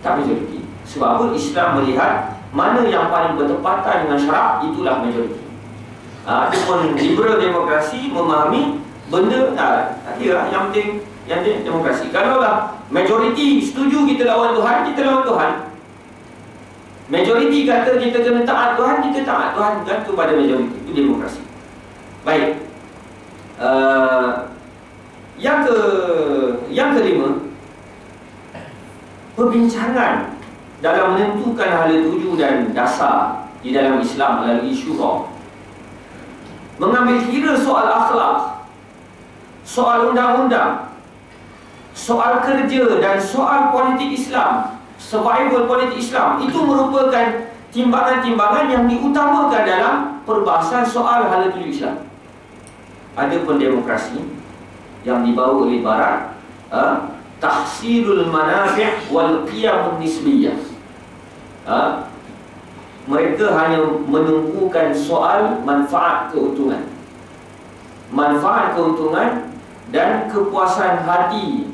Tak majoriti. Sebab apa? Islam melihat mana yang paling bertepatan dengan syarak, itulah majoriti. Adapun liberal demokrasi memahami benda yang penting demokrasi. Kalaulah majoriti setuju kita lawan Tuhan, kita lawan Tuhan. Majoriti kata kita kena taat Tuhan, kita taat Tuhan, kan kepada majoriti. Itu demokrasi. Baik. Yang kelima, perbincangan dalam menentukan hala tuju dan dasar di dalam Islam melalui syura. Mengambil kira soal akhlak, soal undang-undang, soal kerja dan soal politik Islam, survival politik Islam, itu merupakan timbangan-timbangan yang diutamakan dalam perbahasan soal hala tuju Islam. Ada pun demokrasi yang dibawa oleh Barat, tahsilul manafi' wal qiyamun nisbiyah. Mereka hanya menumpukan soal manfaat keuntungan, dan kepuasan hati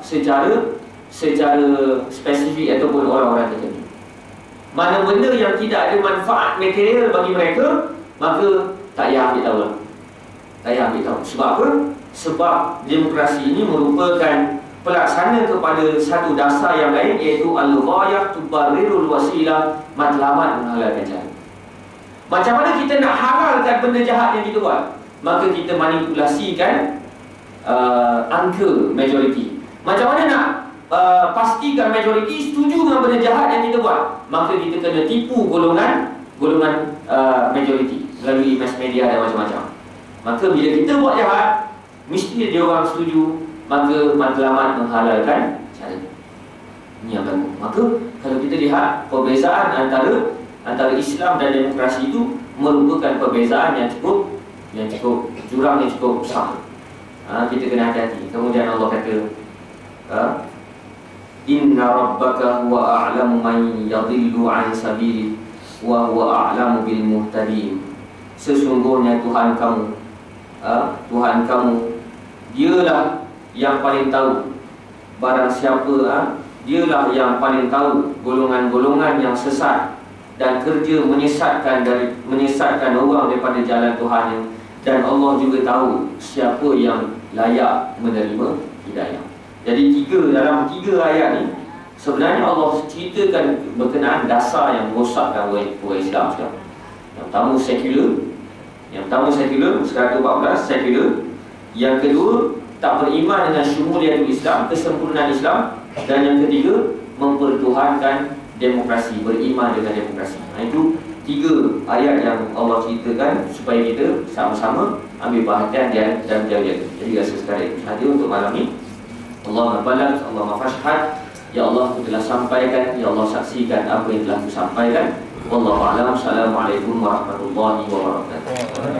secara spesifik ataupun orang-orang tertentu. Mana benda yang tidak ada manfaat material bagi mereka, maka tak payah ambil tahu lah. Tak payah ambil tahu. Sebab apa? Sebab demokrasi ini merupakan pelaksana kepada satu dasar yang lain, iaitu al-ghayah tubarrirul wasilah, matlamat menghalalkan cara. Macam mana kita nak halalkan benda jahat yang kita buat? Maka kita manipulasikan angka majoriti. Macam mana nak pastikan majoriti setuju dengan benda jahat yang kita buat? Maka kita kena tipu golongan majoriti melalui mass media dan macam-macam. Maka bila kita buat jahat, mesti dia orang setuju, maka matlamat menghalalkan cara. Ini yang berlaku. Maka kalau kita lihat perbezaan antara Islam dan demokrasi itu merupakan perbezaan yang cukup jurang yang cukup besar. Kita kena hati-hati. Kemudian Allah kata, Inna rabbaka huwa a'lamu man yadhillu an sabili wa huwa a'lamu bil muhtadin. Sesungguhnya Tuhan kamu dialah yang paling tahu barang siapa, dialah yang paling tahu golongan-golongan yang sesat dan kerja menyesatkan orang daripada jalan Tuhannya, dan Allah juga tahu siapa yang layak menerima hidayah. Jadi dalam tiga ayat ni sebenarnya Allah ceritakan berkenaan dasar yang merosakkan orang Islam sekarang. Yang pertama sekular, 114 sekular. Yang kedua tak beriman dengan syumuliyatul Islam, kesempurnaan Islam. Dan yang ketiga mempertuhankan demokrasi, beriman dengan demokrasi. Itu tiga ayat yang Allah ceritakan supaya kita sama-sama ambil perhatian dan jaga. Jadi rasa sekali itu sahaja untuk malam ni. Allah balas, Allah fashhad. Ya Allah, aku telah sampaikan, ya Allah saksikan apa yang telah aku sampaikan. Wallahu a'lam. Assalamualaikum warahmatullahi wabarakatuh.